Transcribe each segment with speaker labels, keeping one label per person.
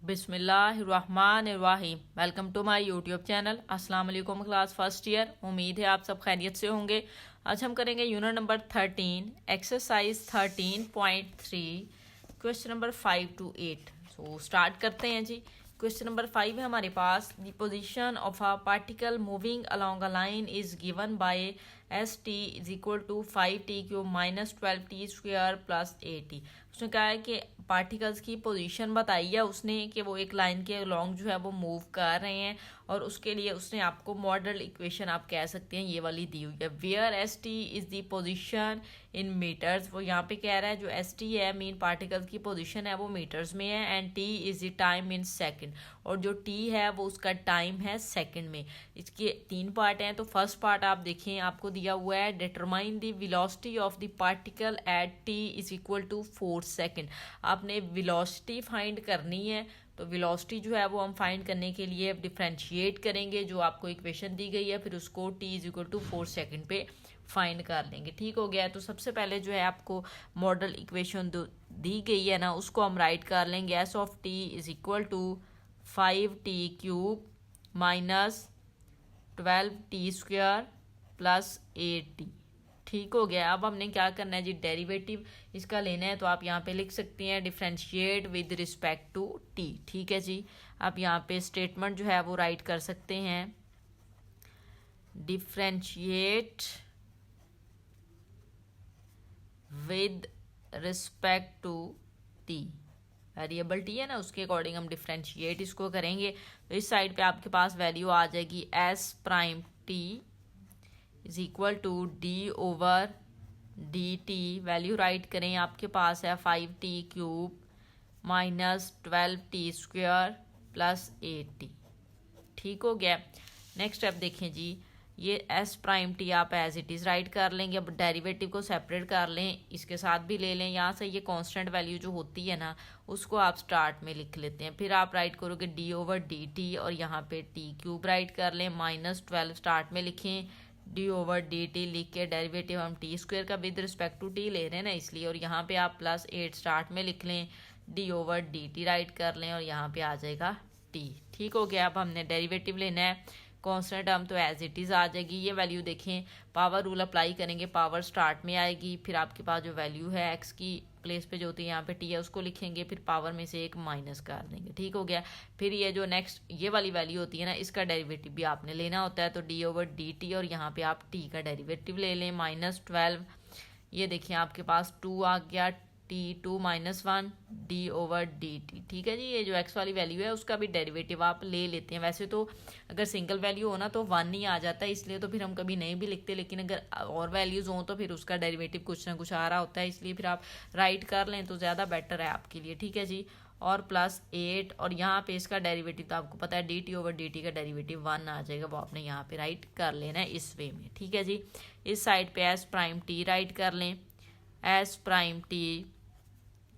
Speaker 1: बिस्मिल्लाहिर्रहमानिर्रहीम। Welcome to my YouTube channel. अस्सलाम वालेकुम क्लास फर्स्ट ईयर। उम्मीद है आप सब खैरियत से होंगे। आज हम करेंगे unit number 13 exercise 13.3 question number 5 to 8। So start करते हैं जी। क्वेश्चन नंबर 5 है हमारे पास। The position of a particle moving along a line is given by s t is equal to 5t³ minus 12t² plus 8t। उसने कहा है कि पार्टिकल्स की पोजीशन बताई है उसने कि वो एक लाइन के अलोंग जो है वो मूव कर रहे हैं, और उसके लिए उसने आपको मॉडल इक्वेशन आप कह सकते हैं ये वाली दी हुई है। Where S T is the position in metres. वो यहाँ पे कह रहा है जो एस टी है मीन पार्टिकल्स की पोजीशन है वो मीटर्स में है, and T is the time in second, और जो टी है वो उसका टाइम है सेकंड में। इसके 3 पार्ट हैं। तो फर्स्ट पार्ट आप देखें, आपको दिया हुआ है determine the velocity of the particle at T is equal to 4 second. आपने वेलोसिटी फाइंड करनी है। तो वेलोसिटी जो है वो हम फाइंड करने के लिए डिफरेंशिएट करेंगे जो आपको इक्वेशन दी गई है, फिर उसको t is equal to 4 second पे फाइंड कर लेंगे। ठीक हो गया। तो सबसे पहले जो है आपको मॉडल इक्वेशन दी गई है ना, उसको हम राइट कर लेंगे। S of T is equal to 5t³ minus 12t² plus 8t। ठीक हो गया। अब हमने क्या करना है जी, डेरिवेटिव इसका लेना है। तो आप यहाँ पे लिख सकते हैं differentiate with respect to T. ठीक है जी। आप यहाँ पे स्टेटमेंट जो है वो राइट कर सकते हैं, differentiate with respect to T. Variable T है ना, उसके अकॉर्डिंग हम डिफरेंशिएट इसको करेंगे। तो इस साइड पे आपके पास वैल्यू आ जाएगी S prime T is equal to D over D T. Value write करें, आपके पास है 5t³ minus 12t² plus 8t। ठीक हो गया। नेक्स्ट स्टेप देखें जी, ये एस प्राइम टी आप एज इट इज़ राइट कर लेंगे। अब डेरिवेटिव को सेपरेट कर लें, इसके साथ भी ले लें। यहाँ से ये कांस्टेंट वैल्यू जो होती है ना, उसको आप स्टार्ट में लिख लेते हैं। फिर आप राइट करोगे डी ओवर डी टी, और यहाँ पे t³ राइट कर लें, माइनस 12 स्टार्ट में लिखें, डी ओवर डी टी लिख के डेरिवेटिव हम t² का विद रिस्पेक्ट टू टी ले रहे हैं ना इसलिए, और यहाँ पे आप प्लस 8 स्टार्ट में लिख लें, D over D T right कर लें, और यहाँ पे आ जाएगा t। ठीक हो गया। अब हमने डेरिवेटिव लेना है, कांस्टेंट टर्म तो एज इट इज़ आ जाएगी। ये वैल्यू देखें, पावर रूल अप्लाई करेंगे, पावर स्टार्ट में आएगी, फिर आपके पास जो वैल्यू है एक्स की प्लेस पे जो होती है यहाँ पे टी है उसको लिखेंगे, फिर पावर में से एक माइनस कर देंगे। ठीक हो गया। फिर ये जो नेक्स्ट ये वाली वैल्यू होती है ना, इसका डेरिवेटिव भी आपने लेना होता है। तो डी ओवर डी टी, और यहाँ पे आप टी का डेरिवेटिव ले लें, माइनस 12। ये देखिए आपके पास 2 आ गया, t2 minus 1 D over D T. ठीक है जी। ये जो एक्स वाली वैल्यू है उसका भी डेरिवेटिव आप ले लेते हैं। वैसे तो अगर सिंगल वैल्यू हो ना तो 1 ही आ जाता है, इसलिए तो फिर हम कभी नहीं भी लिखते, लेकिन अगर और वैल्यूज़ हों तो फिर उसका डेरिवेटिव कुछ ना कुछ आ रहा होता है, इसलिए फिर आप राइट कर लें तो ज़्यादा बेटर है आपके लिए। ठीक है जी। और प्लस 8, और यहाँ पे इसका डेरिवेटिव तो आपको पता है D T over D T का डेरिवेटिव 1 आ जाएगा, वो आपने यहाँ पे राइट कर लेना है इस वे में। ठीक है जी। इस साइड पे एस प्राइम टी राइट कर लें, एस प्राइम टी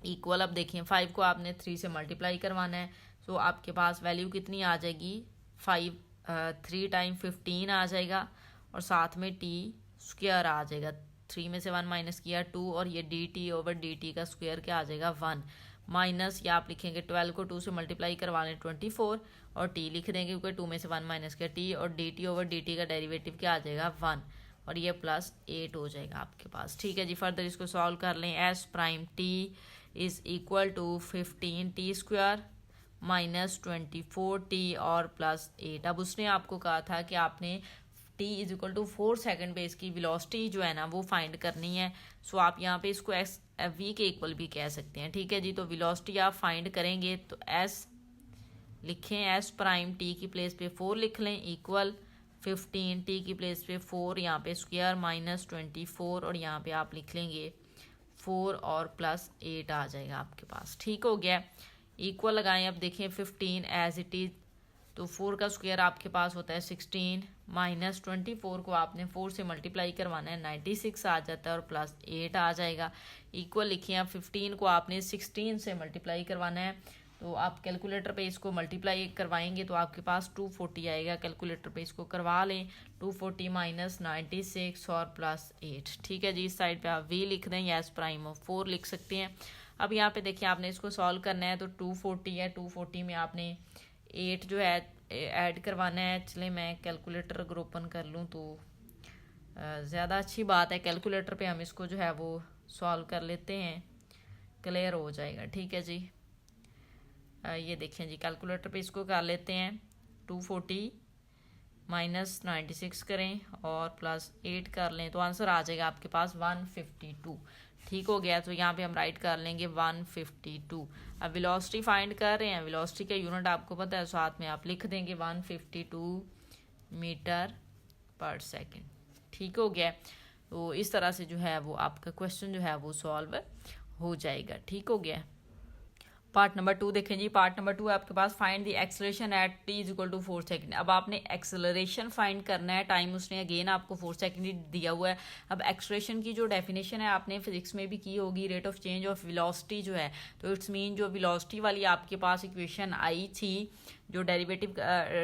Speaker 1: इक्वल, अब देखिए 5 को आपने 3 से मल्टीप्लाई करवाना है। सो आपके पास वैल्यू कितनी आ जाएगी, 3 टाइम 15 आ जाएगा, और साथ में t² आ जाएगा। 3 में से 1 माइनस किया 2, और ये D T over D T का स्क्वायर क्या आ जाएगा 1, माइनस या आप लिखेंगे 12 को 2 से मल्टीप्लाई करवा लें 24, और t लिख देंगे क्योंकि 2 में से 1 माइनस किया t, और D T over D T का डेरिवेटिव क्या आ जाएगा 1, और ये प्लस 8 हो जाएगा आपके पास। ठीक है जी। फर्दर इसको सॉल्व कर लें, S prime T is equal to 15t² minus 24t और प्लस 8। अब उसने आपको कहा था कि आपने t is equal to 4 second पे इसकी वेलोसिटी जो है ना वो फाइंड करनी है। सो आप यहाँ पे इसको एस वी के इक्वल भी कह सकते हैं। ठीक है जी। तो वेलोसिटी आप फाइंड करेंगे तो एस लिखें, एस प्राइम टी की प्लेस पे 4 लिख लें, इक्वल 15 टी की प्लेस पे 4 यहाँ पे स्क्वायर माइनस 24, और यहाँ पे आप लिख लेंगे 4 और प्लस 8 आ जाएगा आपके पास। ठीक हो गया। इक्वल लगाएं, अब देखें 15 एज इट इज, तो 4 का स्क्वायर आपके पास होता है 16, माइनस 24 को आपने 4 से मल्टीप्लाई करवाना है 96 आ जाता है, और प्लस 8 आ जाएगा। इक्वल लिखिए, अब 15 को आपने 16 से मल्टीप्लाई करवाना है, तो आप कैलकुलेटर पे इसको मल्टीप्लाई करवाएंगे तो आपके पास 240 आएगा। कैलकुलेटर पे इसको करवा लें, 240 माइनस 96 और प्लस 8। ठीक है जी। इस साइड पे आप v लिख दें या एस प्राइम ऑफ 4 लिख सकते हैं। अब यहाँ पे देखिए आपने इसको सॉल्व करना है तो 240 है, 240 में आपने 8 जो है ऐड करवाना है। चले मैं कैलकुलेटर अगर ओपन कर लूँ तो ज़्यादा अच्छी बात है, कैलकुलेटर पे हम इसको जो है वो सॉल्व कर लेते हैं, क्लियर हो जाएगा। ठीक है जी, ये देखें जी कैलकुलेटर पे इसको कर लेते हैं। 240 माइनस 96 करें और प्लस 8 कर लें तो आंसर आ जाएगा आपके पास 152। ठीक हो गया, तो यहाँ पे हम राइट कर लेंगे 152। अब वेलोसिटी फाइंड कर रहे हैं, वेलोसिटी का यूनिट आपको पता है, साथ में आप लिख देंगे 152 मीटर पर सेकेंड। ठीक हो गया, तो इस तरह से जो है वो आपका क्वेश्चन जो है वो सॉल्व हो जाएगा। ठीक हो गया। पार्ट नंबर 2 देखें जी, पार्ट नंबर 2 है आपके पास find the acceleration at t is equal to 4 second. अब आपने एक्सेलरेशन फाइंड करना है, टाइम उसने अगेन आपको 4 सेकेंड ही दिया हुआ है। अब एक्सेलरेशन की जो डेफिनेशन है आपने फिजिक्स में भी की होगी, rate of change of velocity जो है, तो इट्स मीन जो वेलोसिटी वाली आपके पास इक्वेशन आई थी, जो डेरिवेटिव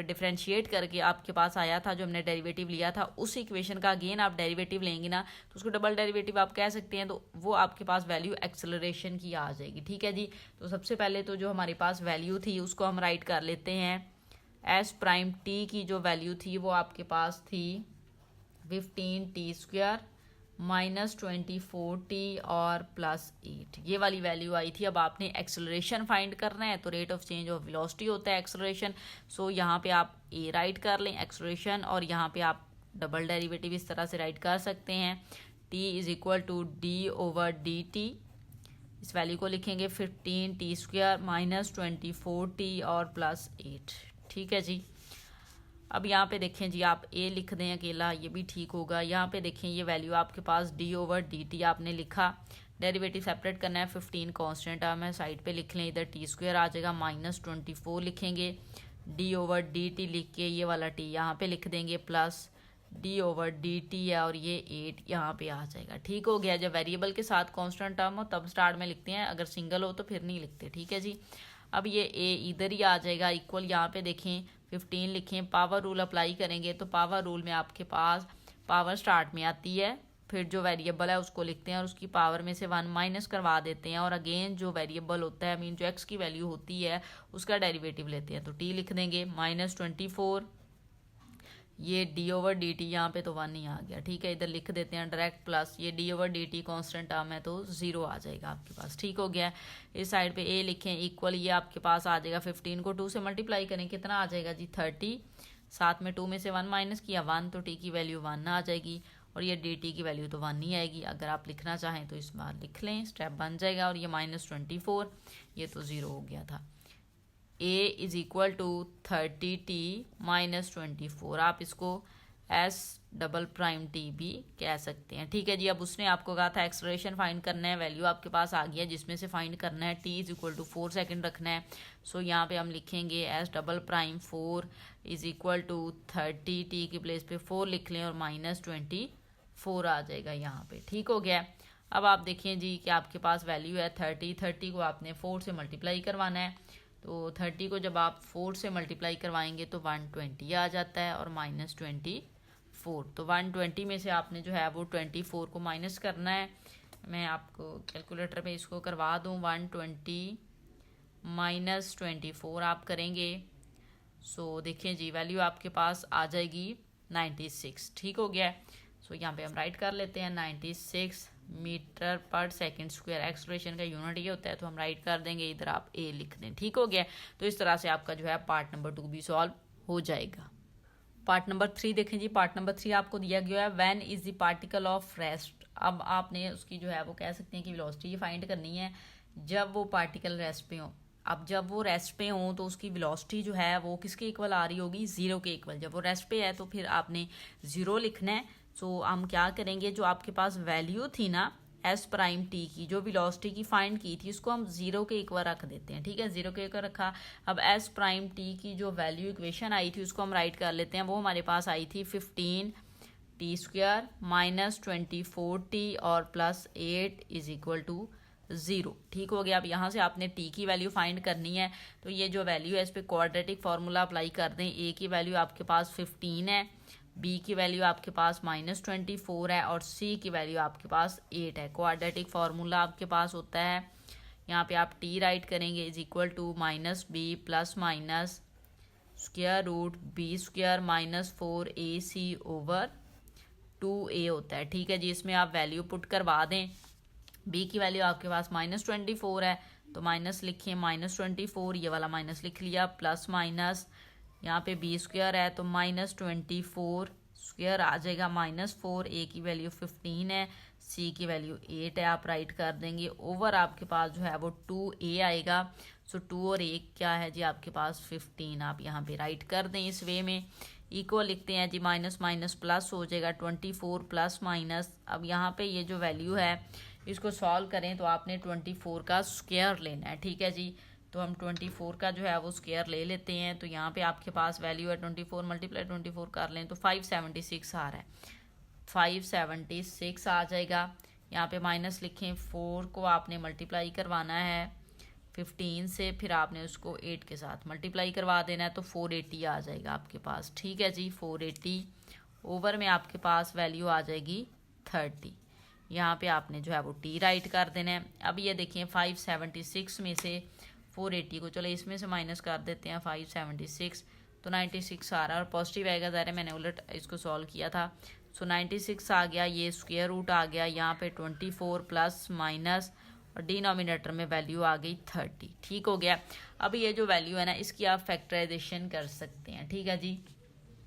Speaker 1: डिफरेंशिएट करके आपके पास आया था, जो हमने डेरिवेटिव लिया था, उस इक्वेशन का अगेन आप डेरिवेटिव लेंगे ना तो उसको डबल डेरिवेटिव आप कह सकते हैं, तो वो आपके पास वैल्यू एक्सेलरेशन की आ जाएगी। ठीक है जी, तो सबसे पहले तो जो हमारे पास वैल्यू थी उसको हम राइट कर लेते हैं। एस प्राइम टी की जो वैल्यू थी वो आपके पास थी 15t² माइनस 24t और प्लस 8, ये वाली वैल्यू आई थी। अब आपने एक्सेलरेशन फाइंड करना है, तो rate of change of velocity होता है एक्सेलरेशन। सो यहाँ पे आप ए राइट कर लें एक्सेलरेशन, और यहाँ पे आप डबल डेरिवेटिव इस तरह से राइट कर सकते हैं, t is equal to d/dt। इस वैल्यू को लिखेंगे 15t² माइनस 24t और प्लस 8। ठीक है जी, अब यहाँ पे देखें जी, आप ए लिख दें अकेला, ये भी ठीक होगा। यहाँ पे देखें ये वैल्यू आपके पास d/dt आपने लिखा, डेरिवेटिव सेपरेट करना है, 15 कांस्टेंट है, मैं साइड पे लिख लें, इधर t² आ जाएगा, माइनस 24 लिखेंगे, d/dt लिख के ये वाला t यहाँ पे लिख देंगे, प्लस d/dt है और ये 8 यहाँ पे आ जाएगा। ठीक हो गया। जब वेरिएबल के साथ कांस्टेंट टर्म हो तब स्टार्ट में लिखते हैं, अगर सिंगल हो तो फिर नहीं लिखते। ठीक है जी, अब ये a इधर ही आ जाएगा, इक्वल यहाँ पे देखें 15 लिखें, पावर रूल अप्लाई करेंगे तो पावर रूल में आपके पास पावर स्टार्ट में आती है, फिर जो वेरिएबल है उसको लिखते हैं और उसकी पावर में से 1 माइनस करवा देते हैं, और अगेन जो वेरिएबल होता है, मीन जो x की वैल्यू होती है उसका डेरिवेटिव लेते हैं, तो t लिख देंगे माइनस 24, ये d/dt यहाँ पे तो 1 ही आ गया। ठीक है, इधर लिख देते हैं डायरेक्ट, प्लस ये d/dt कांस्टेंट टर्म है तो 0 आ जाएगा आपके पास। ठीक हो गया। इस साइड पे a लिखें, इक्वल ये आपके पास आ जाएगा, 15 को 2 से मल्टीप्लाई करें कितना आ जाएगा जी 30, साथ में 2 में से 1 माइनस किया 1, तो t की वैल्यू 1 आ जाएगी, और ये dt की वैल्यू तो 1 ही आएगी। अगर आप लिखना चाहें तो इस बार लिख लें, स्टेप बन जाएगा, और ये माइनस 24, ये तो 0 हो गया था। a is equal to 30t minus 24, आप इसको s डबल प्राइम t भी कह सकते हैं। ठीक है जी, अब उसने आपको कहा था एक्सेलरेशन फाइंड करना है, वैल्यू आपके पास आ गया जिसमें से फाइंड करना है, t is equal to 4 second रखना है। सो यहाँ पे हम लिखेंगे s double prime 4 is equal to 30, t की प्लेस पे 4 लिख लें और माइनस 24 आ जाएगा यहाँ पे। ठीक हो गया। अब आप देखें जी कि आपके पास वैल्यू है 30 को आपने 4 से मल्टीप्लाई करवाना है, तो 30 को जब आप 4 से मल्टीप्लाई करवाएंगे तो 120 आ जाता है और माइनस 24, तो 120 में से आपने जो है वो 24 को माइनस करना है। मैं आपको कैलकुलेटर पे इसको करवा दूँ, 120 माइनस 24 आप करेंगे, सो देखिए जी वैल्यू आपके पास आ जाएगी 96। ठीक हो गया। सो यहाँ पे हम राइट कर लेते हैं 96 मीटर पर सेकेंड स्क्वायर, एक्सेलरेशन का यूनिट ये होता है, तो हम राइट कर देंगे, इधर आप a लिख दें। ठीक हो गया। तो इस तरह से आपका जो है पार्ट नंबर 2 भी सॉल्व हो जाएगा। पार्ट नंबर 3 देखें जी, पार्ट नंबर 3 आपको दिया गया है when is the particle of rest. अब आपने उसकी जो है वो कह सकते हैं कि वेलोसिटी फाइंड करनी है जब वो पार्टिकल रेस्ट पे हो। अब जब वो रेस्ट पे हो तो उसकी वेलोसिटी जो है वो किसके इक्वल आ रही होगी, 0 के इक्वल। जब वो रेस्ट पे है तो फिर आपने 0 लिखना है। सो हम क्या करेंगे, जो आपके पास वैल्यू थी ना एस प्राइम टी की, जो वेलोसिटी की फाइंड की थी, उसको हम 0 के इक्वल रख देते हैं। ठीक है, 0 के इक्वल रखा। अब एस प्राइम टी की जो वैल्यू इक्वेशन आई थी उसको हम राइट कर लेते हैं। वो हमारे पास आई थी 15t² माइनस 24t और प्लस 8 इज इक्वल टू 0। ठीक हो गया। अब यहाँ से आपने t की वैल्यू फाइंड करनी है, तो ये जो वैल्यू है इस पर क्वाड्रेटिक फार्मूला अप्लाई कर दें। a की वैल्यू आपके पास 15 है, b की वैल्यू आपके पास माइनस 24 है और c की वैल्यू आपके पास 8 है। क्वाड्रेटिक फार्मूला आपके पास होता है यहाँ पे आप टी राइट करेंगे is equal to minus B plus minus square root B square minus 4ac over 2a होता है। ठीक है जी, इसमें आप वैल्यू पुट करवा दें। b की वैल्यू आपके पास -24 है तो माइनस लिखिए -24, ये वाला माइनस लिख लिया, प्लस माइनस यहाँ पे बी स्क्वायर है तो -24 स्क्वायर आ जाएगा -4, ए की वैल्यू 15 है, सी की वैल्यू 8 है, आप राइट कर देंगे, ओवर आपके पास जो है वो 2a आएगा। सो 2 और 1 क्या है जी आपके पास 15, आप यहाँ पे राइट कर दें इस वे में। इक्वल लिखते हैं जी, माइनस माइनस प्लस हो जाएगा 24 प्लस माइनस। अब यहाँ पे ये जो वैल्यू है इसको सॉल्व करें तो आपने 24 का स्क्वायर लेना है। ठीक है जी, तो हम 24 का जो है वो स्क्वायर ले लेते हैं। तो यहाँ पे आपके पास वैल्यू है 24 मल्टीप्लाई 24 कर लें तो 576 आ रहा है, 576 आ जाएगा। यहाँ पे माइनस लिखें, 4 को आपने मल्टीप्लाई करवाना है 15 से, फिर आपने उसको 8 के साथ मल्टीप्लाई करवा देना है तो 480 आ जाएगा आपके पास। ठीक है जी, 480 ओवर में आपके पास वैल्यू आ जाएगी 30। यहाँ पे आपने जो है वो टी राइट कर देना है। अब ये देखिए 576 में से 480 को चलो इसमें से माइनस कर देते हैं 576 तो 96 आ रहा है और पॉजिटिव आएगा, ज़ाहिर है मैंने उलट इसको सॉल्व किया था। सो 96 आ गया, ये स्क्वायर रूट आ गया, यहाँ पे 24 प्लस माइनस और डिनोमिनेटर में वैल्यू आ गई 30। ठीक हो गया। अब ये जो वैल्यू है ना इसकी आप फैक्टराइजेशन कर सकते हैं। ठीक है जी,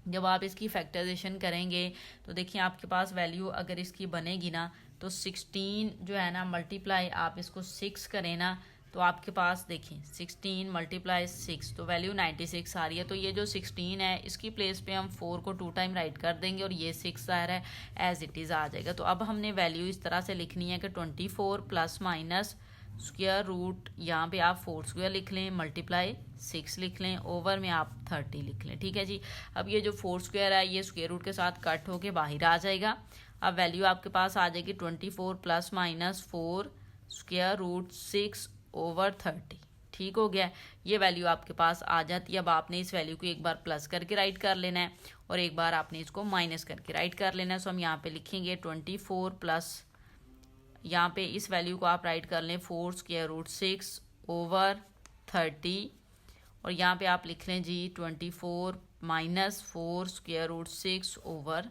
Speaker 1: जब आप इसकी फैक्टराइजेशन करेंगे तो देखिए आपके पास वैल्यू अगर इसकी बनेगी ना तो 16 जो है ना मल्टीप्लाई आप इसको 6 करें ना तो आपके पास देखिए 16 मल्टीप्लाई 6 तो वैल्यू 96 आ रही है। तो ये जो 16 है इसकी प्लेस पे हम 4 को 2 टाइम राइट कर देंगे और ये 6 आ रहा है एज इट इज़ आ जाएगा। तो अब हमने वैल्यू इस तरह से लिखनी है कि 24 प्लस माइनस स्क्वायर रूट, यहाँ पे आप 4 स्क्वायर लिख लें, मल्टीप्लाई 6 लिख लें, ओवर में आप 30 लिख लें। ठीक है जी, अब ये जो 4 स्क्वायर है ये स्क्वायर रूट के साथ कट होके बाहर आ जाएगा। अब वैल्यू आपके पास आ जाएगी 24 plus minus 4 square root 6 over 30। ठीक हो गया, ये वैल्यू आपके पास आ जाती है। अब आपने इस वैल्यू को एक बार प्लस करके राइट कर लेना है और एक बार आपने इसको माइनस करके राइट कर लेना है। सो हम यहाँ पे लिखेंगे 24 प्लस, यहाँ पे इस वैल्यू को आप राइट कर लें 4 स्क्वायर रूट 6 ओवर 30 और यहाँ पे आप लिख लें जी 24 माइनस 4 स्क्वायर रूट 6 ओवर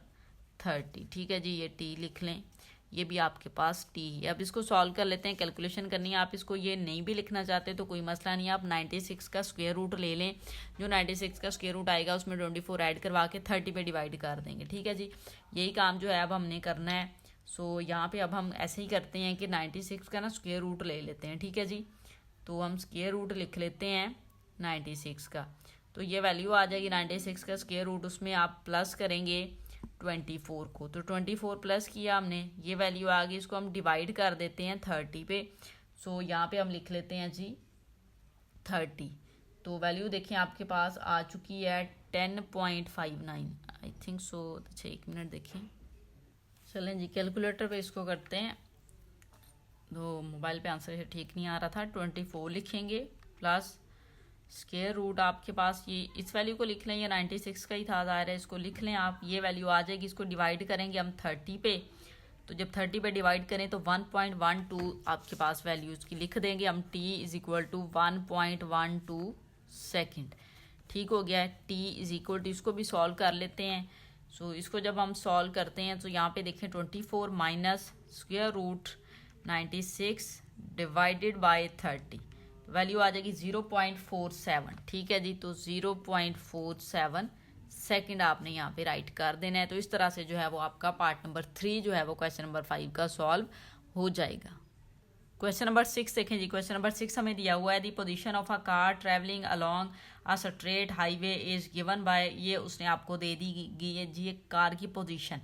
Speaker 1: 30। ठीक है जी, ये टी लिख लें, ये भी आपके पास टी है। अब इसको सॉल्व कर लेते हैं, कैलकुलेशन करनी है। आप इसको ये नहीं भी लिखना चाहते तो कोई मसला नहीं है, आप 96 का स्क्वायर रूट ले लें, जो 96 का स्क्वायर रूट आएगा उसमें 24 ऐड करवा के 30 पे डिवाइड कर देंगे। ठीक है जी, यही काम जो है अब हमने करना है। सो यहाँ पे अब हम ऐसे ही करते हैं कि 96 का ना स्क्वायर रूट ले लेते हैं। ठीक है जी, तो हम स्क्वायर रूट लिख लेते हैं 96 का, तो ये वैल्यू आ जाएगी 96 का स्क्वायर रूट, उसमें आप प्लस करेंगे 24 को, तो 24 प्लस किया हमने, ये वैल्यू आ गई, इसको हम डिवाइड कर देते हैं 30 पे। सो यहाँ पे हम लिख लेते हैं जी 30, तो वैल्यू देखिए आपके पास आ चुकी है 10.59 आई थिंक सो। अच्छा एक मिनट देखिए, चलें जी कैलकुलेटर पे इसको करते हैं, तो मोबाइल पे आंसर ठीक नहीं आ रहा था। 24 लिखेंगे प्लस स्क्वायर रूट आपके पास ये इस वैल्यू को लिख लें, ये 96 का ही था ज़ाहिर है, इसको लिख लें आप, ये वैल्यू आ जाएगी। इसको डिवाइड करेंगे हम 30 पे, तो जब 30 पे डिवाइड करें तो 1.12 आपके पास वैल्यू इसकी लिख देंगे हम, t is equal to 1.12 second. ठीक हो गया है, t इज इक्वल टू, इसको भी सॉल्व कर लेते हैं। सो इसको जब हम सॉल्व करते हैं तो यहाँ पे देखें 24 minus square root 96 divided by 30, value आ जाएगी 0.47। ठीक है जी, तो 0.47 सेकंड आपने यहाँ पे राइट कर देना है। तो इस तरह से जो है वो आपका पार्ट नंबर 3 जो है वो क्वेश्चन नंबर 5 का सॉल्व हो जाएगा। क्वेश्चन नंबर 6 देखें जी, क्वेश्चन नंबर 6 हमें दिया हुआ है the position of a car travelling along a straight highway is given by, ये उसने आपको दे दी गई है जी एक कार की position,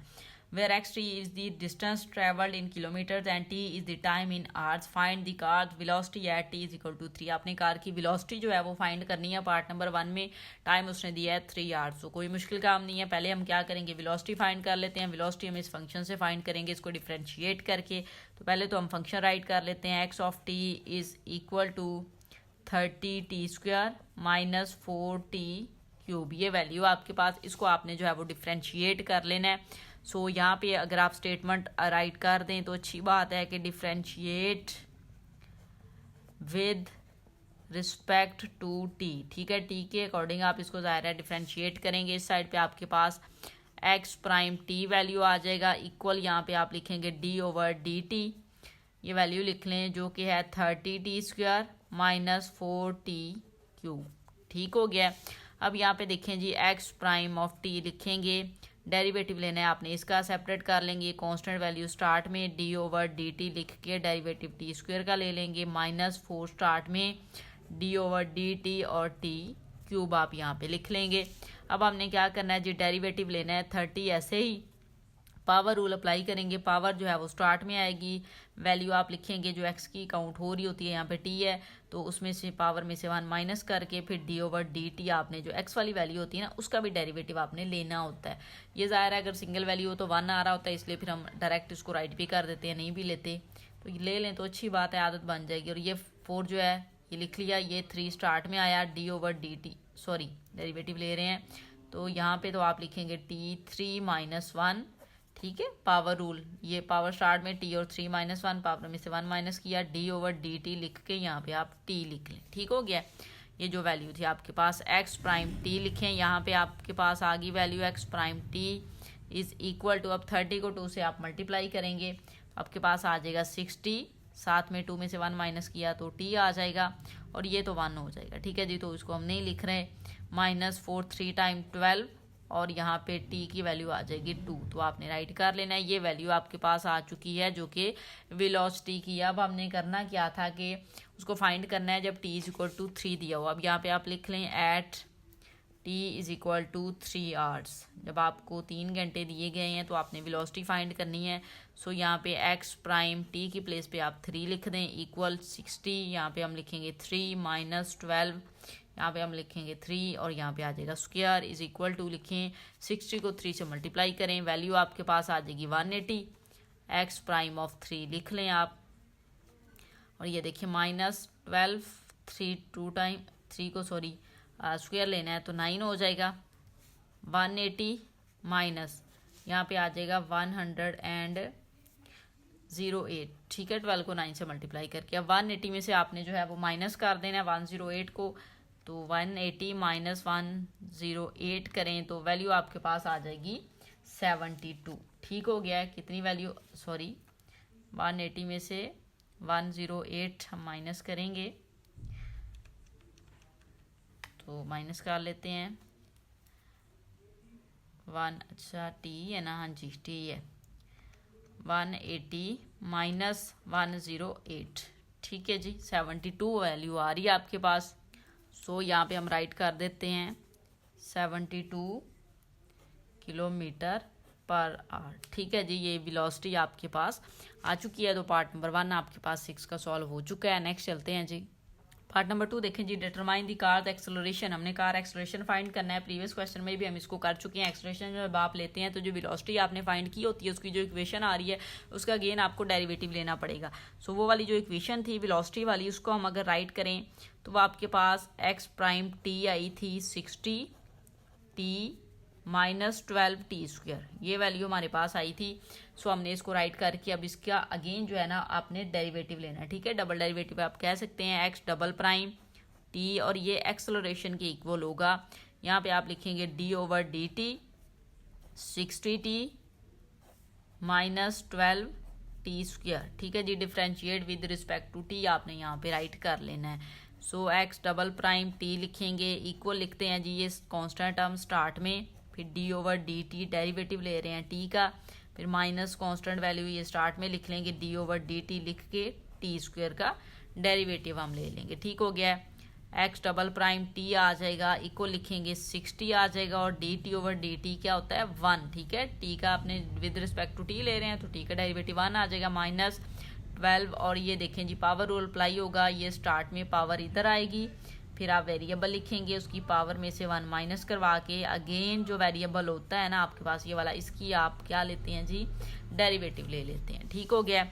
Speaker 1: where xt is the distance traveled in kilometers and t is the time in hours. Find the car's velocity at t is equal to 3। आपने car की velocity जो है वो फाइंड करनी है। पार्ट नंबर 1 में time उसने दिया है 3 hours, तो कोई मुश्किल काम नहीं है। पहले हम क्या करेंगे, velocity फाइंड कर लेते हैं। velocity हम इस फंक्शन से फाइंड करेंगे, इसको डिफ्रेंशिएट करके। तो पहले तो हम फंक्शन राइट कर लेते हैं, x of t is equal to 30t square minus 4t cube, ये वैल्यू आपके पास, इसको आपने जो है वो डिफ्रेंशिएट कर लेना है। सो यहाँ पे अगर आप स्टेटमेंट राइट कर दें तो अच्छी बात है कि differentiate with respect to T, ठीक है। टी के अकॉर्डिंग आप इसको ज़ाहिर है डिफ्रेंशिएट करेंगे। इस साइड पे आपके पास एक्स प्राइम टी वैल्यू आ जाएगा, इक्वल यहाँ पे आप लिखेंगे डी ओवर डी टी, ये वैल्यू लिख लें जो कि है 30t² माइनस 4t³, ठीक हो गया। अब यहाँ पे देखें जी एक्स प्राइम ऑफ टी लिखेंगे, डेरिवेटिव लेना है आपने, इसका सेपरेट कर लेंगे कांस्टेंट वैल्यू स्टार्ट में डी ओवर डी टी लिख के डेरिवेटिव टी स्क्वायर का ले लेंगे, -4 स्टार्ट में डी ओवर डी टी और t³ आप यहाँ पे लिख लेंगे। अब हमने क्या करना है जी, डेरिवेटिव लेना है 30, ऐसे ही पावर रूल अप्लाई करेंगे। पावर जो है वो स्टार्ट में आएगी, वैल्यू आप लिखेंगे जो एक्स की काउंट हो रही होती है, यहाँ पे टी है तो उसमें से पावर में से 1 माइनस करके फिर डी ओवर डी टी आपने जो एक्स वाली वैल्यू होती है ना उसका भी डेरिवेटिव आपने लेना होता है। ये ज़ाहिर है अगर सिंगल वैल्यू हो तो 1 आ रहा होता है, इसलिए फिर हम डायरेक्ट इसको राइट भी कर देते हैं, नहीं भी लेते तो ले लें तो अच्छी बात है, आदत बन जाएगी। और ये 4 जो है ये लिख लिया, ये 3 स्टार्ट में आया, D over D T sorry derivative ले रहे हैं तो यहाँ पे तो आप लिखेंगे t3 - 1, ठीक है। पावर रूल, ये पावर स्टार्ट में t और 3 - 1, पावर में से 1 माइनस किया, डी ओवर डी टी लिख के यहाँ पे आप t लिख लें, ठीक हो गया। ये जो वैल्यू थी आपके पास एक्स प्राइम टी लिखें, यहाँ पे आपके पास आ गई value X prime T is equal to, अब 30 को 2 से आप मल्टीप्लाई करेंगे आपके पास आ जाएगा 60, साथ में 2 में से 1 माइनस किया तो t आ जाएगा और ये तो 1 हो जाएगा, ठीक है जी। तो इसको हम नहीं लिख रहे, -4 3 टाइम 12 और यहाँ पे t की वैल्यू आ जाएगी 2, तो आपने राइट कर लेना है। ये वैल्यू आपके पास आ चुकी है जो कि वेलोसिटी की। अब हमने करना क्या था कि उसको फाइंड करना है जब t = 3 दिया हो। अब यहाँ पे आप लिख लें एट t = 3 आवर्स, जब आपको 3 घंटे दिए गए हैं तो आपने वेलोसिटी फाइंड करनी है। सो यहाँ पे एक्स प्राइम टी की प्लेस पे आप 3 लिख दें, इक्वल 60, यहाँ पे हम लिखेंगे 3 - 12, यहाँ पे हम लिखेंगे 3 और यहाँ पे आ जाएगा स्क्वायर इज इक्वल टू, लिखें 60 को 3 से मल्टीप्लाई करें, वैल्यू आपके पास आ जाएगी 180, एक्स प्राइम ऑफ 3 लिख लें आप। और ये देखिए -12 3 2 टाइम 3 को सॉरी स्क्वायर लेना है तो 9 हो जाएगा, 180 माइनस यहाँ पे आ जाएगा 108, ठीक है। 12 को 9 से मल्टीप्लाई करके अब 180 में से आपने जो है वो माइनस कर देना है 108 को, तो 180 - 108 करें तो वैल्यू आपके पास आ जाएगी 72, ठीक हो गया है। कितनी वैल्यू सॉरी 180 में से 108 हम माइनस करेंगे तो माइनस कर लेते हैं 1, अच्छा टी है ना, हाँ जी टी है, 180 - 108, ठीक है जी। 72 वैल्यू आ रही है आपके पास। सो यहाँ पे हम राइट कर देते हैं 72 किलोमीटर पर आवर, ठीक है जी। ये वेलोसिटी आपके पास आ चुकी है। तो पार्ट नंबर 1 आपके पास 6 का सॉल्व हो चुका है। नेक्स्ट चलते हैं जी पार्ट नंबर 2 देखें जी, determine the car the acceleration. हमने कार एक्सेलरेशन फाइंड करना है, प्रीवियस क्वेश्चन में भी हम इसको कर चुके हैं। एक्सेलरेशन जब आप लेते हैं तो जो वेलोसिटी आपने फाइंड की होती है उसकी जो इक्वेशन आ रही है उसका अगेन आपको डेरिवेटिव लेना पड़ेगा। सो वो वाली जो इक्वेशन थी वेलोसिटी वाली उसको हम अगर राइट करें तो वो आपके पास एक्स प्राइम टी आई थी 60 t - 12 t², ये वैल्यू हमारे पास आई थी। सो हमने इसको राइट करके अब इसका अगेन जो है ना आपने डेरिवेटिव लेना है, ठीक है। डबल डेरिवेटिव आप कह सकते हैं एक्स डबल प्राइम टी और ये एक्सेलरेशन के इक्वल होगा। यहाँ पे आप लिखेंगे D over D T 60t - 12 t², ठीक है जी। Differentiate with respect to t आपने यहाँ पे राइट कर लेना है। So x double prime t लिखेंगे, इक्वल लिखते हैं जी ये कांस्टेंट टर्म स्टार्ट में, फिर d over D t derivative ले रहे हैं टी का, फिर माइनस कांस्टेंट वैल्यू ये स्टार्ट में लिख लेंगे, डी ओवर डी टी लिख के t² का डेरिवेटिव हम ले लेंगे, ठीक हो गया। एक्स डबल प्राइम टी आ जाएगा, इक्वल लिखेंगे 60 आ जाएगा और D T over D T क्या होता है 1, ठीक है। टी का आपने विद रिस्पेक्ट टू टी ले रहे हैं तो टी का डेरिवेटिव 1 आ जाएगा, -12 और ये देखें जी पावर रूल अप्लाई होगा, ये स्टार्ट में पावर इधर आएगी, फिर आप वेरिएबल लिखेंगे, उसकी पावर में से 1 माइनस करवा के अगेन जो वेरिएबल होता है ना आपके पास ये वाला, इसकी आप क्या लेते हैं जी डेरिवेटिव ले लेते हैं, ठीक हो गया।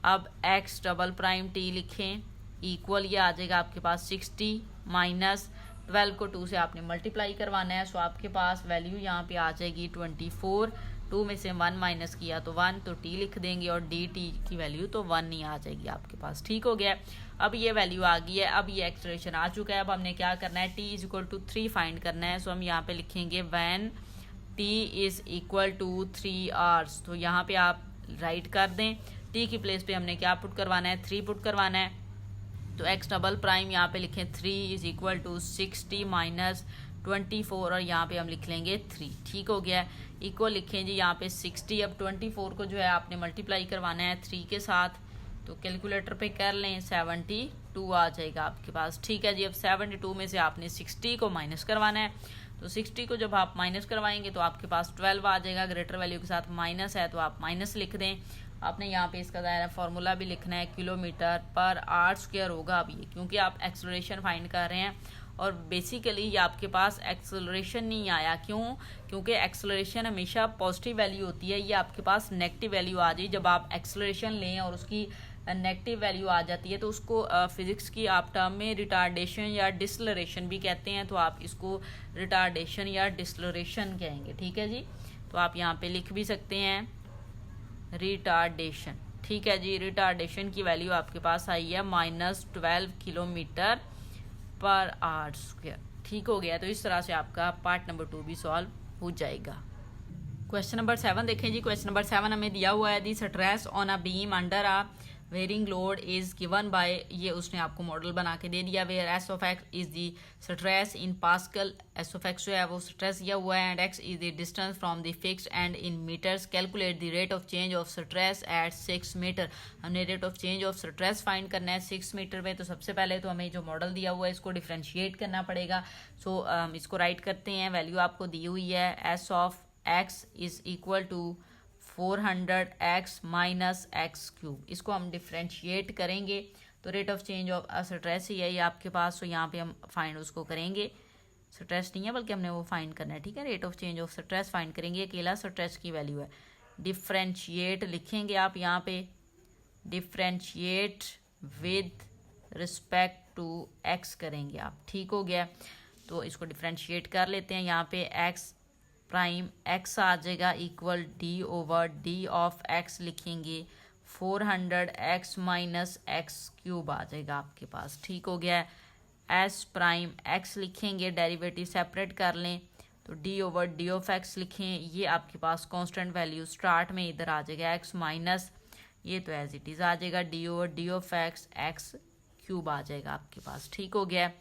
Speaker 1: अब एक्स डबल प्राइम टी लिखें, इक्वल ये आ जाएगा आपके पास 60 -12 को 2 से आपने मल्टीप्लाई करवाना है। सो आपके पास वैल्यू यहाँ पे आ जाएगी 24 2 में से 1 माइनस किया तो 1, तो t लिख देंगे और डी टी की वैल्यू तो 1 ही आ जाएगी आपके पास। ठीक हो गया। अब ये वैल्यू आ गई है, अब ये एक्सेलरेशन आ चुका है। अब हमने क्या करना है, t is equal to 3 find करना है। सो हम यहाँ पे लिखेंगे when t is equal to 3 hours. तो यहाँ पे आप राइट कर दें, t की प्लेस पे हमने क्या पुट करवाना है, 3 पुट करवाना है। तो x डबल प्राइम यहाँ पे लिखें 3 इज इक्वल टू 60 माइनस 24 और यहाँ पे हम लिख लेंगे 3। ठीक हो गया। इक्वल लिखें जी यहाँ पे 60। अब 24 को जो है आपने मल्टीप्लाई करवाना है 3 के साथ, तो कैलकुलेटर पे कर लें, 72 आ जाएगा आपके पास। ठीक है जी। अब 72 में से आपने 60 को माइनस करवाना है, तो 60 को जब आप माइनस करवाएंगे तो आपके पास 12 आ जाएगा। ग्रेटर वैल्यू के साथ माइनस है तो आप माइनस लिख दें। आपने यहाँ पे इसका दायरा फार्मूला भी लिखना है, किलोमीटर पर आवर स्क्वायर होगा। अब ये क्योंकि आप एक्सेलरेशन फाइंड कर रहे हैं और बेसिकली ये आपके पास एक्सेलरेशन नहीं आया, क्यों? क्योंकि एक्सेलरेशन हमेशा पॉजिटिव वैल्यू होती है, ये आपके पास नेगेटिव वैल्यू आ जाए। जब आप एक्सेलरेशन लें और उसकी नेगेटिव वैल्यू आ जाती है तो उसको फिजिक्स की आप टर्म में रिटार्डेशन या डिसलरेशन भी कहते हैं, तो आप इसको रिटार्डेशन या डिसलरेशन कहेंगे। ठीक है जी। तो आप यहाँ पे लिख भी सकते हैं रिटार्डेशन। ठीक है जी। रिटार्डेशन की वैल्यू आपके पास आई है -12 किलोमीटर पर आवर स्क्वायर। ठीक हो गया। तो इस तरह से आपका पार्ट नंबर 2 भी सॉल्व हो जाएगा। क्वेश्चन नंबर 7 देखें जी। क्वेश्चन नंबर 7 हमें दिया हुआ है, the stress on a beam under a varying load is given by, ये उसने आपको मॉडल बना के दे दिया, where s of x is the stress in pascal. S of x जो है वो स्ट्रेस दिया हुआ है and x is the distance from the fixed end in metres. Calculate the rate of change of stress at 6 metre. हमने rate of change of stress find करना है 6 metre में। तो सबसे पहले तो हमें जो मॉडल दिया हुआ है इसको डिफ्रेंशिएट करना पड़ेगा। सो इसको राइट करते हैं। वैल्यू आपको दी हुई है, s of x is equal to 400x minus x cube. इसको हम डिफ्रेंशिएट करेंगे तो rate of change of stress ही है ये आपके पास। तो यहाँ पे हम फाइंड उसको करेंगे, स्ट्रेस नहीं है बल्कि हमने वो फाइंड करना है। ठीक है। Rate of change of stress find करेंगे, अकेला स्ट्रेस की वैल्यू है। डिफ्रेंशिएट लिखेंगे आप यहाँ पे, differentiate with respect to X करेंगे आप। ठीक हो गया। तो इसको डिफ्रेंशिएट कर लेते हैं। यहाँ पे एक्स प्राइम एक्स आ जाएगा equal D over d of x लिखेंगे 400x माइनस एक्स क्यूब आ जाएगा आपके पास। ठीक हो गया। एस प्राइम एक्स लिखेंगे, डेरिवेटिव सेपरेट कर लें तो D over d of x लिखें, ये आपके पास कांस्टेंट वैल्यू स्टार्ट में इधर आ जाएगा एक्स माइनस, ये तो एज इट इज़ आ जाएगा d over d of x x cube आ जाएगा आपके पास। ठीक हो गया।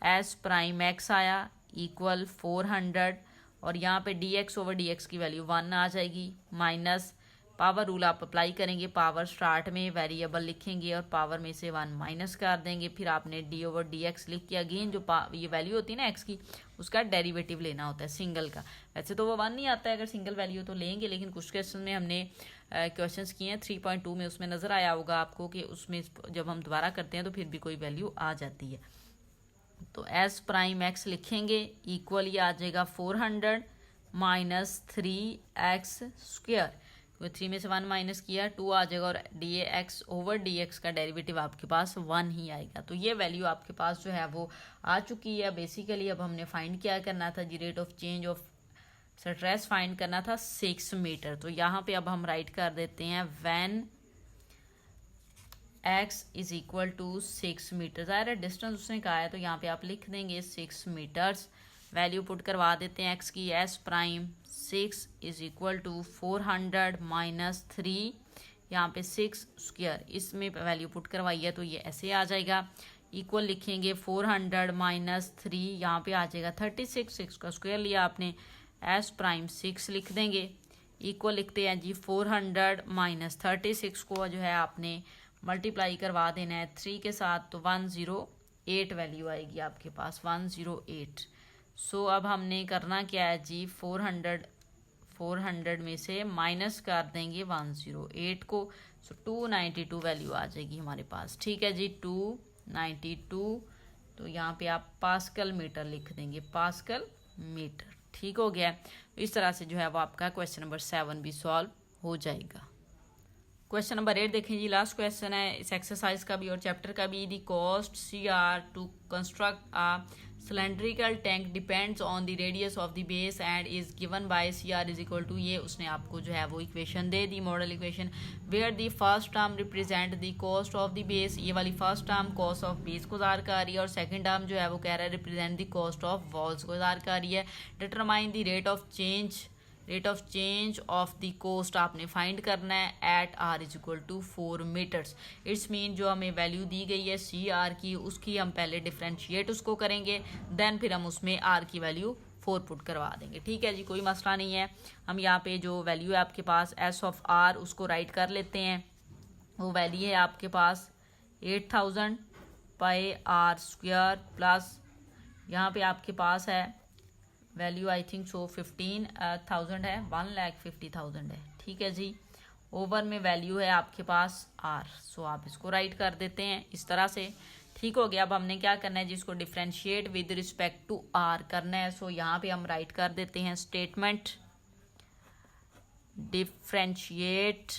Speaker 1: एस प्राइम एक्स आया इक्वल 400 और यहाँ पे d x over d x की वैल्यू 1 आ जाएगी माइनस पावर रूल आप अप्लाई करेंगे। पावर स्टार्ट में वेरिएबल लिखेंगे और पावर में से 1 माइनस कर देंगे। फिर आपने डी ओवर डी एक्स लिख के अगेन जो ये वैल्यू होती है ना एक्स की, उसका डेरिवेटिव लेना होता है सिंगल का। वैसे तो वो 1 नहीं आता है अगर सिंगल वैल्यू तो लेंगे, लेकिन कुछ क्वेश्चन में हमने क्वेश्चंस किए हैं 3.2 में, उसमें नज़र आया होगा आपको कि उसमें जब हम दोबारा करते हैं तो फिर भी कोई वैल्यू आ जाती है। तो एस प्राइम एक्स लिखेंगे इक्वल ये आ जाएगा 400 माइनस 3x स्क्वायर, तो 3 में से 1 माइनस किया 2 आ जाएगा और D x over d x का डेरिवेटिव आपके पास 1 ही आएगा। तो ये वैल्यू आपके पास जो है वो आ चुकी है। बेसिकली अब हमने फाइंड क्या करना था जी, rate of change of stress find करना था 6 मीटर। तो यहाँ पे अब हम राइट कर देते हैं when x is equal to 6 metre. ज़ाहिर है डिस्टेंस उसने कहा है तो यहाँ पे आप लिख देंगे 6 मीटर्स। वैल्यू पुट करवा देते हैं x की, S prime 6 is equal to 400 minus 3, यहाँ पे 6 स्क्वायर, इसमें वैल्यू पुट करवाई है तो ये ऐसे आ जाएगा। इक्वल लिखेंगे 400 माइनस 3, यहाँ पे आ जाएगा 36, 6 का स्क्वायर लिया आपने, एस प्राइम 6 लिख देंगे। इक्वल लिखते हैं जी 400 माइनस 36 को जो है आपने मल्टीप्लाई करवा देना है 3 के साथ, तो 108 वैल्यू आएगी आपके पास 108। सो अब हमने करना क्या है जी, 400 में से माइनस कर देंगे 108 को, सो 292 वैल्यू आ जाएगी हमारे पास। ठीक है जी 292, तो यहाँ पे आप पास्कल मीटर लिख देंगे, पास्कल मीटर। ठीक हो गया। तो इस तरह से जो है वो आपका क्वेश्चन नंबर 7 भी सॉल्व हो जाएगा। क्वेश्चन नंबर 8 देखें जी, लास्ट क्वेश्चन है इस एक्सरसाइज का भी और चैप्टर का भी। The cost CR to construct a cylindrical tank depends on the radius of the base and is given by CR is equal to, ये उसने आपको जो है वो इक्वेशन दे दी, model equation, where the first term represent the cost of the base, ये वाली first term cost of base को ज़ाहिर कर रही है और सेकंड टर्म जो है वो कह रहा है represent the cost of walls को ज़ाहिर कर रही है। Determine the rate of change of the cost आपने फाइंड करना है at R is equal to 4 metres. It's mean जो हमें वैल्यू दी गई है CR की, उसकी हम पहले डिफ्रेंशिएट उसको करेंगे, देन फिर हम उसमें R की वैल्यू 4 पुट करवा देंगे। ठीक है जी, कोई मसला नहीं है। हम यहाँ पे जो वैल्यू है आपके पास S ऑफ R उसको राइट कर लेते हैं। वो वैल्यू है आपके पास 8000 पाई R स्क्वायर प्लस यहाँ पे आपके पास है वैल्यू आई थिंक सो 15,000 है, 1,50,000 है। ठीक है जी, ओवर में वैल्यू है आपके पास R, सो आप इसको राइट कर देते हैं इस तरह से। ठीक हो गया। अब हमने क्या करना है, जिसको differentiate with respect to R करना है, सो यहाँ पे हम राइट कर देते हैं statement differentiate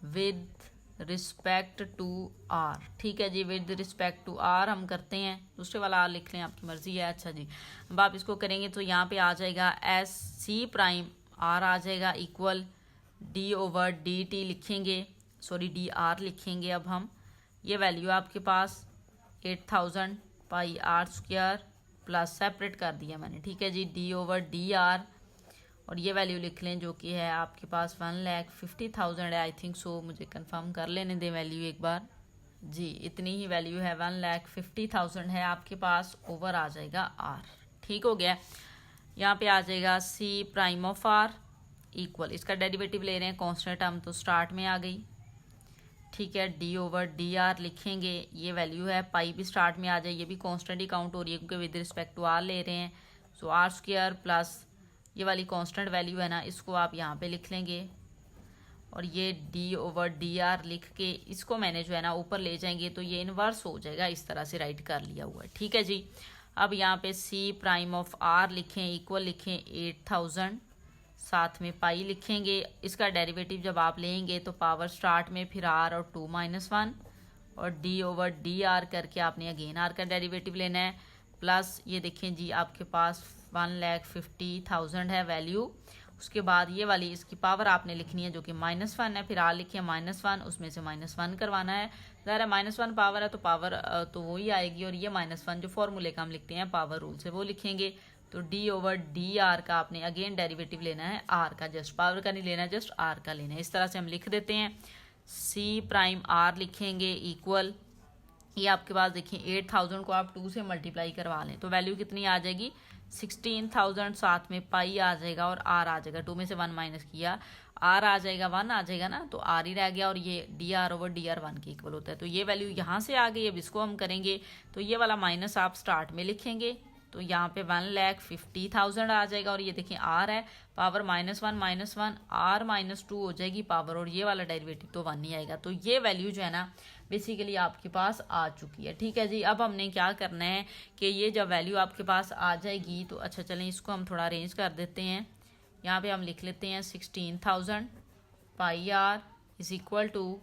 Speaker 1: with respect to R। ठीक है जी, विद रिस्पेक्ट टू R हम करते हैं, दूसरे वाला R लिख लें, आपकी मर्जी है। अच्छा जी, अब आप इसको करेंगे तो यहाँ पे आ जाएगा SC प्राइम R आ जाएगा इक्वल D/dt लिखेंगे, सॉरी DR लिखेंगे। अब हम ये वैल्यू आपके पास 8000 पाई R स्क्वायर प्लस सेपरेट कर दिया मैंने। ठीक है जी, D/dr और ये वैल्यू लिख लें जो कि है आपके पास 1,50,000 है आई थिंक सो, मुझे कंफर्म कर लेने दें वैल्यू एक बार जी। इतनी ही वैल्यू है, 1,50,000 है आपके पास, ओवर आ जाएगा R। ठीक हो गया। यहाँ पे आ जाएगा C prime of R equal, इसका डेरिवेटिव ले रहे हैं कांस्टेंट टर्म तो स्टार्ट में आ गई। ठीक है, D/dr लिखेंगे, ये वैल्यू है, पाई भी स्टार्ट में आ जाए, ये भी कांस्टेंट ही काउंट हो रही है क्योंकि विद रिस्पेक्ट टू R ले रहे हैं। सो R स्क्वायर प्लस ये वाली कांस्टेंट वैल्यू है ना, इसको आप यहाँ पे लिख लेंगे और ये D/dr लिख के इसको मैंने जो है ना ऊपर ले जाएंगे तो ये इनवर्स हो जाएगा, इस तरह से राइट कर लिया हुआ है। ठीक है जी, अब यहाँ पे C प्राइम ऑफ R लिखें, इक्वल लिखें 8000, साथ में पाई लिखेंगे। इसका डेरिवेटिव जब आप लेंगे तो पावर स्टार्ट में फिर R और 2 - 1 और D/dr करके आपने अगेन R का डेरिवेटिव लेना है, प्लस ये देखें जी आपके पास 1,50,000 है वैल्यू। उसके बाद ये वाली इसकी पावर आपने लिखनी है जो कि -1 है, फिर R लिखिए -1, उसमें से -1 करवाना है। ज़रा -1 पावर है तो पावर तो वही आएगी, और ये -1 जो फॉर्मूले का हम लिखते हैं पावर रूल से वो लिखेंगे। तो D/dr का आपने अगेन डेरिवेटिव लेना है R का, जस्ट पावर का नहीं लेना, जस्ट R का लेना है। इस तरह से हम लिख देते हैं। C प्राइम R लिखेंगे इक्वल, ये आपके पास देखिए 8000 को आप 2 से मल्टीप्लाई करवा लें तो वैल्यू कितनी आ जाएगी 16,000, साथ में पाई आ जाएगा और R आ जाएगा, 2 में से 1 माइनस किया R आ जाएगा, 1 आ जाएगा ना, तो R ही रह गया और ये dr/dr 1 के इक्वल होता है। तो ये वैल्यू यहाँ से आ गई। अब इसको हम करेंगे तो ये वाला माइनस आप स्टार्ट में लिखेंगे तो यहाँ पे 1,50,000 आ जाएगा और ये देखिए R है, पावर -1 -1 R -2 हो जाएगी पावर, और ये वाला डेरिवेटिव तो 1 ही आएगा। तो ये वैल्यू जो है ना बेसिकली आपके पास आ चुकी है। ठीक है जी, अब हमने क्या करना है कि ये जब वैल्यू आपके पास आ जाएगी तो अच्छा चलें इसको हम थोड़ा अरेंज कर देते हैं। यहाँ पे हम लिख लेते हैं 16,000 pi R is equal to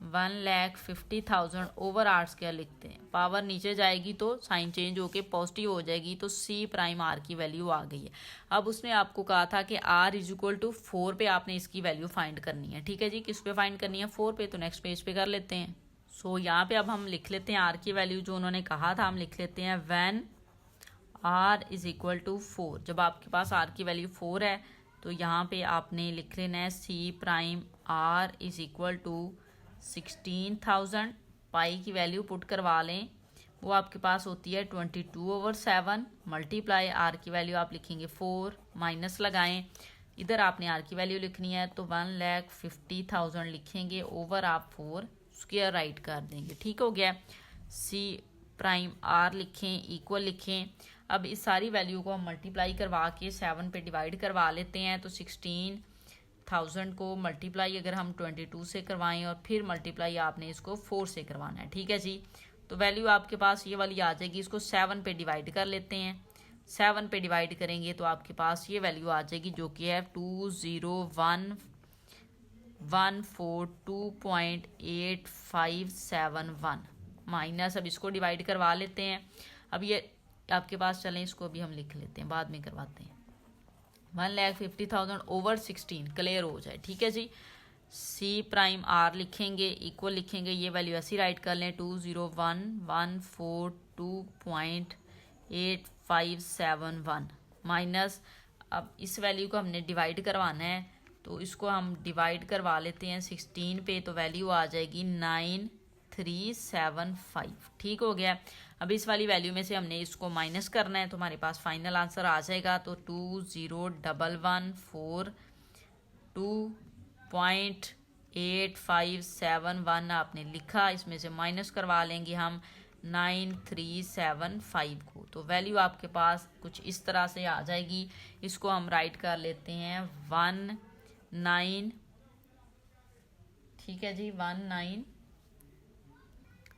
Speaker 1: 1,50,000 over R square लिखते हैं। पावर नीचे जाएगी तो साइन चेंज होके पॉजिटिव हो जाएगी, तो C प्राइम R की वैल्यू आ गई है। अब उसने आपको कहा था कि R इज इक्वल टू 4 पे आपने इसकी वैल्यू फाइंड करनी है। ठीक है जी, किस पे फाइंड करनी है 4 पे, तो नेक्स्ट पेज पे कर लेते हैं। सो यहाँ पे अब हम लिख लेते हैं R की वैल्यू जो उन्होंने कहा था, हम लिख लेते हैं when R is equal to 4। जब आपके पास R की वैल्यू 4 है तो यहाँ पे आपने लिख लेना है C prime R is equal to 16,000, pi की वैल्यू पुट करवा लें, वो आपके पास होती है 22/7 मल्टीप्लाई R की वैल्यू आप लिखेंगे 4, माइनस लगाएं, इधर आपने R की वैल्यू लिखनी है तो 1,50,000 लिखेंगे, ओवर आप 4 स्क्वायर राइट कर देंगे। ठीक हो गया। C प्राइम R लिखें, इक्वल लिखें। अब इस सारी वैल्यू को हम मल्टीप्लाई करवा के 7 पे डिवाइड करवा लेते हैं तो 16,000 को मल्टीप्लाई अगर हम 22 से करवाएं और फिर मल्टीप्लाई आपने इसको 4 से करवाना है। ठीक है जी, तो वैल्यू आपके पास ये वाली आ जाएगी, इसको 7 पे डिवाइड कर लेते हैं 7 पे डिवाइड करेंगे तो आपके पास ये वैल्यू आ जाएगी जो कि है 20142.8571 माइनस। अब इसको डिवाइड करवा लेते हैं। अब ये आपके पास चलें, इसको भी हम लिख लेते हैं, बाद में करवाते हैं। 1,50,000 ओवर 16 क्लियर हो जाए, ठीक है जी। सी प्राइम आर लिखेंगे, इक्वल लिखेंगे, ये वैल्यू ऐसी राइट कर लें 201,142.8571 माइनस। अब इस वैल्यू को हमने डिवाइड करवाना है तो इसको हम डिवाइड करवा लेते हैं 16 पे, तो वैल्यू आ जाएगी 9375। ठीक हो गया। अब इस वाली वैल्यू में से हमने इसको माइनस करना है तो हमारे पास फाइनल आंसर आ जाएगा। तो 20,142.8571 आपने लिखा, इसमें से माइनस करवा लेंगे हम 9375 को, तो वैल्यू आपके पास कुछ इस तरह से आ जाएगी। इसको हम राइट कर लेते हैं 19, ठीक है जी 19।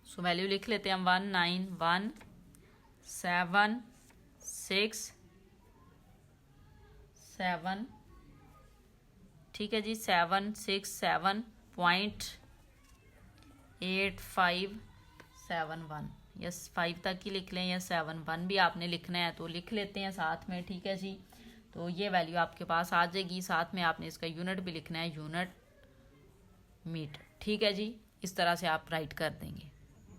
Speaker 1: सो वैल्यू लिख लेते हैं हम 19,176,7, ठीक है जी 767.8571। यस 5 तक ही लिख लें या 7 भी आपने लिखना है तो लिख लेते हैं साथ में, ठीक है जी। तो ये वैल्यू आपके पास आ जाएगी। साथ में आपने इसका यूनिट भी लिखना है, यूनिट मीटर, ठीक है जी। इस तरह से आप राइट कर देंगे।